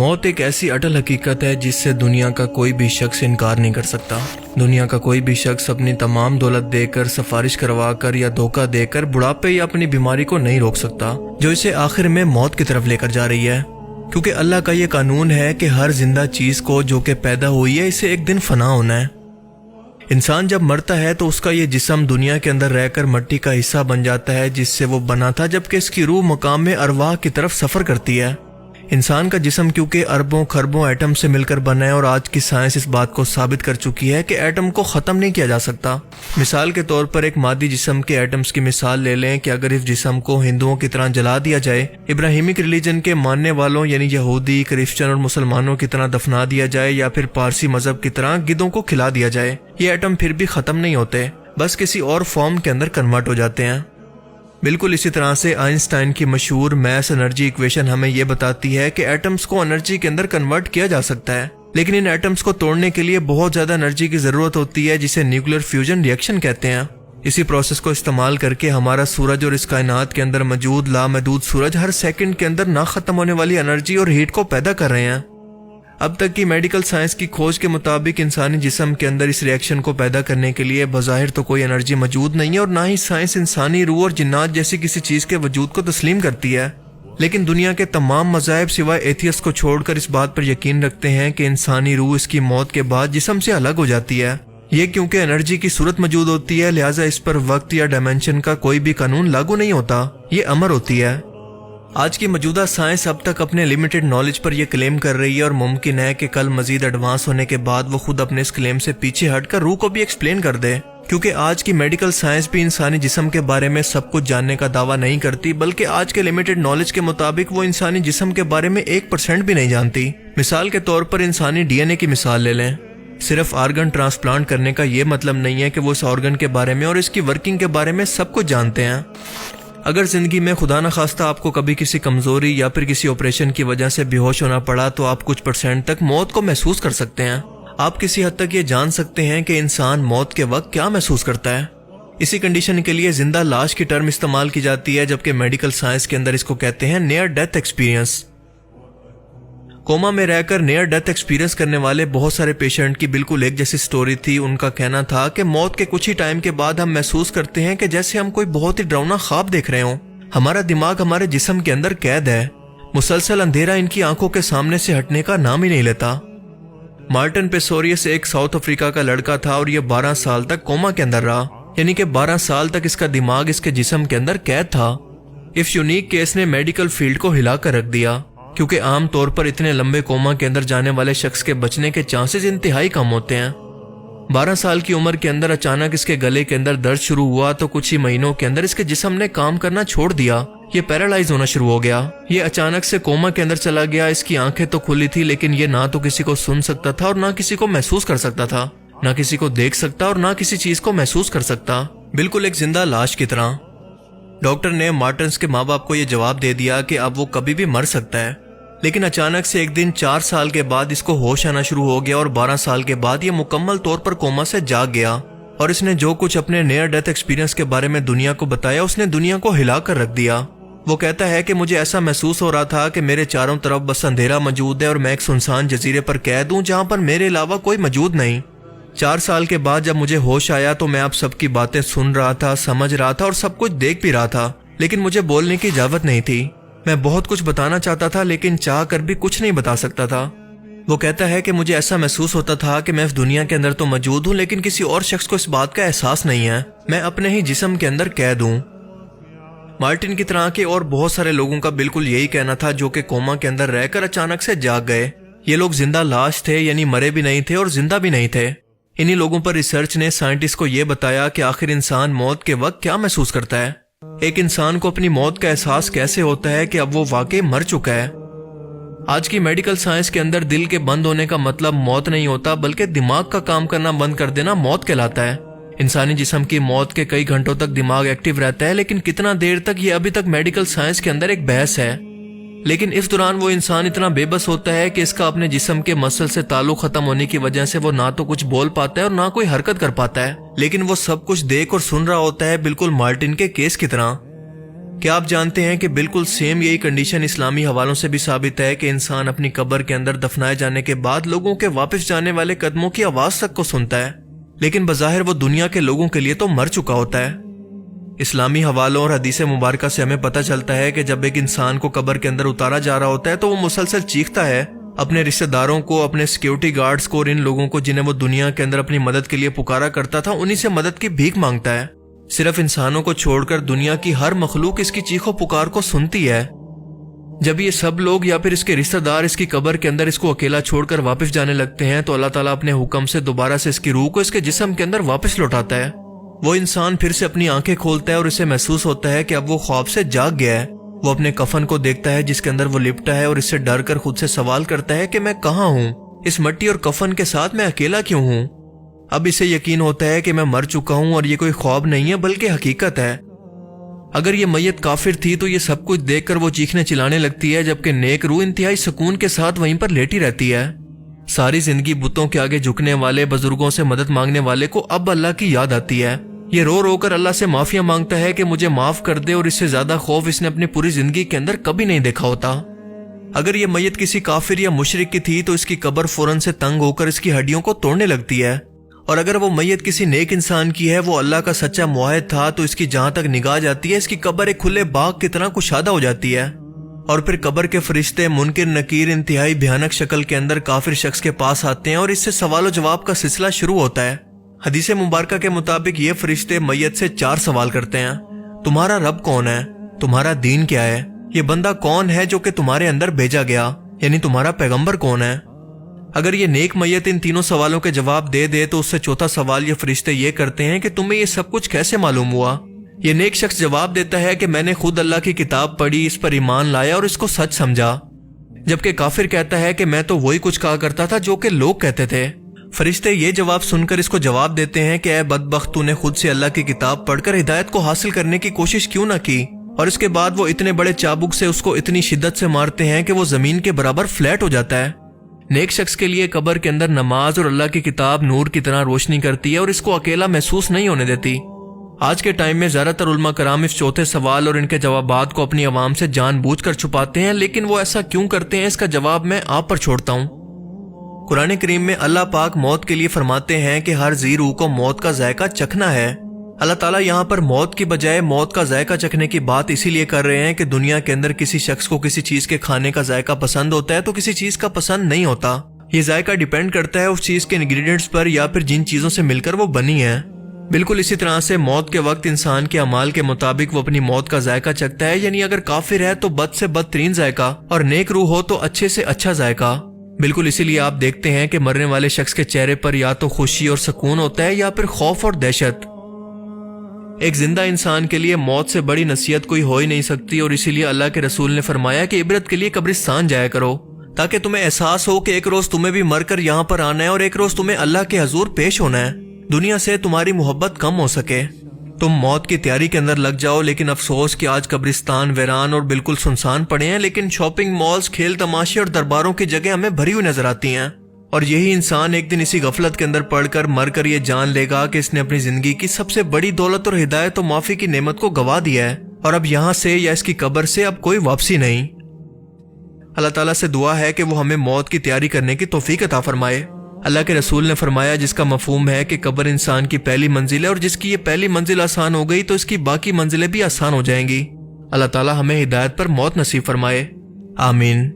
موت ایک ایسی اٹل حقیقت ہے جس سے دنیا کا کوئی بھی شخص انکار نہیں کر سکتا۔ دنیا کا کوئی بھی شخص اپنی تمام دولت دے کر، سفارش کروا کر یا دھوکہ دے کر بڑھاپے یا اپنی بیماری کو نہیں روک سکتا جو اسے آخر میں موت کی طرف لے کر جا رہی ہے، کیونکہ اللہ کا یہ قانون ہے کہ ہر زندہ چیز کو جو کہ پیدا ہوئی ہے اسے ایک دن فنا ہونا ہے۔ انسان جب مرتا ہے تو اس کا یہ جسم دنیا کے اندر رہ کر مٹی کا حصہ بن جاتا ہے جس سے وہ بنا تھا، جبکہ اس کی روح مقام میں ارواح کی طرف سفر کرتی ہے۔ انسان کا جسم کیونکہ اربوں خربوں ایٹم سے مل کر بنا ہے، اور آج کی سائنس اس بات کو ثابت کر چکی ہے کہ ایٹم کو ختم نہیں کیا جا سکتا۔ مثال کے طور پر ایک مادی جسم کے ایٹمز کی مثال لے لیں کہ اگر اس جسم کو ہندوؤں کی طرح جلا دیا جائے، ابراہیمک ریلیجن کے ماننے والوں یعنی یہودی، کرسچن اور مسلمانوں کی طرح دفنا دیا جائے، یا پھر پارسی مذہب کی طرح گدھوں کو کھلا دیا جائے، یہ ایٹم پھر بھی ختم نہیں ہوتے، بس کسی اور فارم کے اندر کنورٹ ہو جاتے ہیں۔ بالکل اسی طرح سے آئنسٹائن کی مشہور میس انرجی ایکویشن ہمیں یہ بتاتی ہے کہ ایٹمز کو انرجی کے اندر کنورٹ کیا جا سکتا ہے، لیکن ان ایٹمز کو توڑنے کے لیے بہت زیادہ انرجی کی ضرورت ہوتی ہے، جسے نیوکلیر فیوژن ری ایکشن کہتے ہیں۔ اسی پروسیس کو استعمال کر کے ہمارا سورج اور اس کائنات کے اندر موجود لامحدود سورج ہر سیکنڈ کے اندر نہ ختم ہونے والی انرجی اور ہیٹ کو پیدا کر رہے ہیں۔ اب تک کی میڈیکل سائنس کی کھوج کے مطابق انسانی جسم کے اندر اس ری ایکشن کو پیدا کرنے کے لیے بظاہر تو کوئی انرجی موجود نہیں ہے، اور نہ ہی سائنس انسانی روح اور جنات جیسی کسی چیز کے وجود کو تسلیم کرتی ہے، لیکن دنیا کے تمام مذاہب سوائے ایتھیسٹ کو چھوڑ کر اس بات پر یقین رکھتے ہیں کہ انسانی روح اس کی موت کے بعد جسم سے الگ ہو جاتی ہے۔ یہ کیونکہ انرجی کی صورت موجود ہوتی ہے، لہٰذا اس پر وقت یا ڈائمینشن کا کوئی بھی قانون لاگو نہیں ہوتا، یہ امر ہوتی ہے۔ آج کی موجودہ سائنس اب تک اپنے لیمیٹڈ نالج پر یہ کلیم کر رہی ہے، اور ممکن ہے کہ کل مزید ایڈوانس ہونے کے بعد وہ خود اپنے اس کلیم سے پیچھے ہٹ کر روح کو بھی ایکسپلین کر دے، کیونکہ آج کی میڈیکل سائنس بھی انسانی جسم کے بارے میں سب کچھ جاننے کا دعویٰ نہیں کرتی، بلکہ آج کے لیمیٹڈ نالج کے مطابق وہ انسانی جسم کے بارے میں 1% بھی نہیں جانتی۔ مثال کے طور پر انسانی ڈی این اے کی مثال لے لیں۔ صرف آرگن ٹرانسپلانٹ کرنے کا یہ مطلب نہیں ہے کہ وہ اس آرگن کے بارے میں اور اس کی ورکنگ کے بارے میں سب کچھ جانتے ہیں۔ اگر زندگی میں خدا نخواستہ آپ کو کبھی کسی کمزوری یا پھر کسی آپریشن کی وجہ سے بے ہوش ہونا پڑا تو آپ کچھ % تک موت کو محسوس کر سکتے ہیں۔ آپ کسی حد تک یہ جان سکتے ہیں کہ انسان موت کے وقت کیا محسوس کرتا ہے۔ اسی کنڈیشن کے لیے زندہ لاش کی ٹرم استعمال کی جاتی ہے، جبکہ میڈیکل سائنس کے اندر اس کو کہتے ہیں نیئر ڈیتھ ایکسپیرینس۔ کوما میں رہ کر نیئر ڈیتھ ایکسپیرینس کرنے والے بہت سارے پیشنٹ کی بالکل ایک جیسی سٹوری تھی۔ ان کا کہنا تھا کہ موت کے کچھ ہی ٹائم کے بعد ہم محسوس کرتے ہیں کہ جیسے ہم کوئی بہت ہی ڈراؤنا خواب دیکھ رہے ہوں، ہمارا دماغ ہمارے جسم کے اندر قید ہے، مسلسل اندھیرا ان کی آنکھوں کے سامنے سے ہٹنے کا نام ہی نہیں لیتا۔ مارٹن پیسوریس ایک ساؤتھ افریقہ کا لڑکا تھا، اور یہ 12 سال تک کوما کے اندر رہا، یعنی کہ 12 سال تک اس کا دماغ اس کے جسم کے اندر قید تھا۔ اس یونیک کیس نے میڈیکل فیلڈ کو ہلا کر رکھ دیا، کیونکہ عام طور پر اتنے لمبے کوما کے اندر جانے والے شخص کے بچنے کے چانسز انتہائی کم ہوتے ہیں۔ 12 سال کی عمر کے اندر اچانک اس کے گلے کے اندر درد شروع ہوا تو کچھ ہی مہینوں کے اندر اس کے جسم نے کام کرنا چھوڑ دیا، یہ پیرالائز ہونا شروع ہو گیا۔ یہ اچانک سے کوما کے اندر چلا گیا۔ اس کی آنکھیں تو کھلی تھی، لیکن یہ نہ تو کسی کو سن سکتا تھا اور نہ کسی کو محسوس کر سکتا تھا، نہ کسی کو دیکھ سکتا اور نہ کسی چیز کو محسوس کر سکتا، بالکل ایک زندہ لاش کی طرح۔ ڈاکٹر نے مارٹنس کے ماں باپ کو یہ جواب دے دیا کہ اب وہ کبھی بھی مر سکتا ہے، لیکن اچانک سے ایک دن 4 سال کے بعد اس کو ہوش آنا شروع ہو گیا، اور 12 سال کے بعد یہ مکمل طور پر کوما سے جاگ گیا، اور اس نے جو کچھ اپنے نیئر ڈیتھ ایکسپیرینس کے بارے میں دنیا کو بتایا اس نے دنیا کو ہلا کر رکھ دیا۔ وہ کہتا ہے کہ مجھے ایسا محسوس ہو رہا تھا کہ میرے چاروں طرف بس اندھیرا موجود ہے، اور میں ایک سنسان جزیرے پر قید ہوں جہاں پر میرے علاوہ کوئی موجود نہیں۔ 4 سال کے بعد جب مجھے ہوش آیا تو میں آپ سب کی باتیں سن رہا تھا، سمجھ رہا تھا اور سب کچھ دیکھ بھی رہا تھا، لیکن مجھے بولنے کی اجازت نہیں تھی۔ میں بہت کچھ بتانا چاہتا تھا، لیکن چاہ کر بھی کچھ نہیں بتا سکتا تھا۔ وہ کہتا ہے کہ مجھے ایسا محسوس ہوتا تھا کہ میں اس دنیا کے اندر تو موجود ہوں، لیکن کسی اور شخص کو اس بات کا احساس نہیں ہے، میں اپنے ہی جسم کے اندر قید ہوں۔ مارٹن کی طرح کے اور بہت سارے لوگوں کا بالکل یہی کہنا تھا جو کہ کوما کے اندر رہ کر اچانک سے جاگ گئے۔ یہ لوگ زندہ لاش تھے، یعنی مرے بھی نہیں تھے اور زندہ بھی نہیں تھے۔ انہی لوگوں پر ریسرچ نے سائنٹسٹ کو یہ بتایا کہ آخر انسان موت کے وقت کیا محسوس کرتا ہے، ایک انسان کو اپنی موت کا احساس کیسے ہوتا ہے کہ اب وہ واقعی مر چکا ہے۔ آج کی میڈیکل سائنس کے اندر دل کے بند ہونے کا مطلب موت نہیں ہوتا، بلکہ دماغ کا کام کرنا بند کر دینا موت کہلاتا ہے۔ انسانی جسم کی موت کے کئی گھنٹوں تک دماغ ایکٹیو رہتا ہے، لیکن کتنا دیر تک یہ ابھی تک میڈیکل سائنس کے اندر ایک بحث ہے۔ لیکن اس دوران وہ انسان اتنا بے بس ہوتا ہے کہ اس کا اپنے جسم کے مسل سے تعلق ختم ہونے کی وجہ سے وہ نہ تو کچھ بول پاتا ہے اور نہ کوئی حرکت کر پاتا ہے، لیکن وہ سب کچھ دیکھ اور سن رہا ہوتا ہے، بالکل مارٹن کے کیس کی طرح۔ کیا آپ جانتے ہیں کہ بالکل سیم یہی کنڈیشن اسلامی حوالوں سے بھی ثابت ہے کہ انسان اپنی قبر کے اندر دفنائے جانے کے بعد لوگوں کے واپس جانے والے قدموں کی آواز تک کو سنتا ہے، لیکن بظاہر وہ دنیا کے لوگوں کے لیے تو مر چکا ہوتا ہے۔ اسلامی حوالوں اور حدیث مبارکہ سے ہمیں پتہ چلتا ہے کہ جب ایک انسان کو قبر کے اندر اتارا جا رہا ہوتا ہے تو وہ مسلسل چیختا ہے، اپنے رشتہ داروں کو، اپنے سیکیورٹی گارڈز کو اور ان لوگوں کو جنہیں وہ دنیا کے اندر اپنی مدد کے لیے پکارا کرتا تھا، انہی سے مدد کی بھیک مانگتا ہے۔ صرف انسانوں کو چھوڑ کر دنیا کی ہر مخلوق اس کی چیخ و پکار کو سنتی ہے۔ جب یہ سب لوگ یا پھر اس کے رشتہ دار اس کی قبر کے اندر اس کو اکیلا چھوڑ کر واپس جانے لگتے ہیں تو اللہ تعالیٰ اپنے حکم سے دوبارہ سے اس کی روح کو اس کے جسم کے اندر واپس لوٹاتا ہے۔ وہ انسان پھر سے اپنی آنکھیں کھولتا ہے اور اسے محسوس ہوتا ہے کہ اب وہ خواب سے جاگ گیا ہے۔ وہ اپنے کفن کو دیکھتا ہے جس کے اندر وہ لپٹا ہے اور اس سے ڈر کر خود سے سوال کرتا ہے کہ میں کہاں ہوں؟ اس مٹی اور کفن کے ساتھ میں اکیلا کیوں ہوں؟ اب اسے یقین ہوتا ہے کہ میں مر چکا ہوں اور یہ کوئی خواب نہیں ہے بلکہ حقیقت ہے۔ اگر یہ میت کافر تھی تو یہ سب کچھ دیکھ کر وہ چیخنے چلانے لگتی ہے، جبکہ نیک روح انتہائی سکون کے ساتھ وہیں پر لیٹی رہتی ہے۔ ساری زندگی بتوں کے آگے جھکنے والے، بزرگوں سے مدد مانگنے والے کو اب اللہ کی یاد آتی ہے۔ یہ رو رو کر اللہ سے معافیاں مانگتا ہے کہ مجھے معاف کر دے، اور اس سے زیادہ خوف اس نے اپنی پوری زندگی کے اندر کبھی نہیں دیکھا ہوتا۔ اگر یہ میت کسی کافر یا مشرک کی تھی تو اس کی قبر فوراً سے تنگ ہو کر اس کی ہڈیوں کو توڑنے لگتی ہے، اور اگر وہ میت کسی نیک انسان کی ہے، وہ اللہ کا سچا معاہد تھا، تو اس کی جہاں تک نگاہ جاتی ہے اس کی قبر ایک کھلے باغ کی طرح کشادہ ہو جاتی ہے۔ اور پھر قبر کے فرشتے منکر نکیر انتہائی بھیانک شکل کے اندر کافر شخص کے پاس آتے ہیں اور اس سے سوال و جواب کا سلسلہ شروع ہوتا ہے۔ حدیث مبارکہ کے مطابق یہ فرشتے میت سے 4 سوال کرتے ہیں: تمہارا رب کون ہے؟ تمہارا دین کیا ہے؟ یہ بندہ کون ہے جو کہ تمہارے اندر بھیجا گیا؟ یعنی تمہارا پیغمبر کون ہے؟ اگر یہ نیک میت ان تینوں سوالوں کے جواب دے دے تو اس سے چوتھا سوال یہ فرشتے یہ کرتے ہیں کہ تمہیں یہ سب کچھ کیسے معلوم ہوا؟ یہ نیک شخص جواب دیتا ہے کہ میں نے خود اللہ کی کتاب پڑھی، اس پر ایمان لایا اور اس کو سچ سمجھا۔ جبکہ کافر کہتا ہے کہ میں تو وہی کچھ کہا کرتا تھا جو کہ لوگ کہتے تھے۔ فرشتے یہ جواب سن کر اس کو جواب دیتے ہیں کہ اے بدبخت، تو نے خود سے اللہ کی کتاب پڑھ کر ہدایت کو حاصل کرنے کی کوشش کیوں نہ کی؟ اور اس کے بعد وہ اتنے بڑے چابک سے اس کو اتنی شدت سے مارتے ہیں کہ وہ زمین کے برابر فلیٹ ہو جاتا ہے۔ نیک شخص کے لیے قبر کے اندر نماز اور اللہ کی کتاب نور کی طرح روشنی کرتی ہے اور اس کو اکیلا محسوس نہیں ہونے دیتی۔ آج کے ٹائم میں زیادہ تر علماء کرام اس چوتھے سوال اور ان کے جوابات کو اپنی عوام سے جان بوجھ کر چھپاتے ہیں، لیکن وہ ایسا کیوں کرتے ہیں اس کا جواب میں آپ پر چھوڑتا ہوں۔ قرآن کریم میں اللہ پاک موت کے لیے فرماتے ہیں کہ ہر ذی روح کو موت کا ذائقہ چکھنا ہے۔ اللہ تعالیٰ یہاں پر موت کی بجائے موت کا ذائقہ چکھنے کی بات اسی لیے کر رہے ہیں کہ دنیا کے اندر کسی شخص کو کسی چیز کے کھانے کا ذائقہ پسند ہوتا ہے تو کسی چیز کا پسند نہیں ہوتا۔ یہ ذائقہ ڈیپینڈ کرتا ہے اس چیز کے انگریڈینٹس پر یا پھر جن چیزوں سے مل کر وہ بنی ہے۔ بالکل اسی طرح سے موت کے وقت انسان کے اعمال کے مطابق وہ اپنی موت کا ذائقہ چکھتا ہے، یعنی اگر کافر ہے تو بد سے بدترین ذائقہ اور نیک روح ہو تو اچھے سے اچھا ذائقہ۔ بالکل اسی لیے آپ دیکھتے ہیں کہ مرنے والے شخص کے چہرے پر یا تو خوشی اور سکون ہوتا ہے یا پھر خوف اور دہشت۔ ایک زندہ انسان کے لیے موت سے بڑی نصیحت کوئی ہو ہی نہیں سکتی، اور اسی لیے اللہ کے رسول نے فرمایا کہ عبرت کے لیے قبرستان جایا کرو، تاکہ تمہیں احساس ہو کہ ایک روز تمہیں بھی مر کر یہاں پر آنا ہے اور ایک روز تمہیں اللہ کے حضور پیش ہونا ہے، دنیا سے تمہاری محبت کم ہو سکے۔ تم موت کی تیاری کے اندر لگ جاؤ، لیکن افسوس کہ آج قبرستان ویران اور بالکل سنسان پڑے ہیں، لیکن شاپنگ مالز، کھیل تماشے اور درباروں کی جگہ ہمیں بھری ہوئی نظر آتی ہیں۔ اور یہی انسان ایک دن اسی غفلت کے اندر پڑ کر مر کر یہ جان لے گا کہ اس نے اپنی زندگی کی سب سے بڑی دولت اور ہدایت و معافی کی نعمت کو گوا دیا ہے، اور اب یہاں سے یا اس کی قبر سے اب کوئی واپسی نہیں۔ اللہ تعالیٰ سے دعا ہے کہ وہ ہمیں موت کی تیاری کرنے کی توفیق عطا فرمائے۔ اللہ کے رسول نے فرمایا جس کا مفہوم ہے کہ قبر انسان کی پہلی منزل ہے، اور جس کی یہ پہلی منزل آسان ہو گئی تو اس کی باقی منزلیں بھی آسان ہو جائیں گی۔ اللہ تعالیٰ ہمیں ہدایت پر موت نصیب فرمائے، آمین۔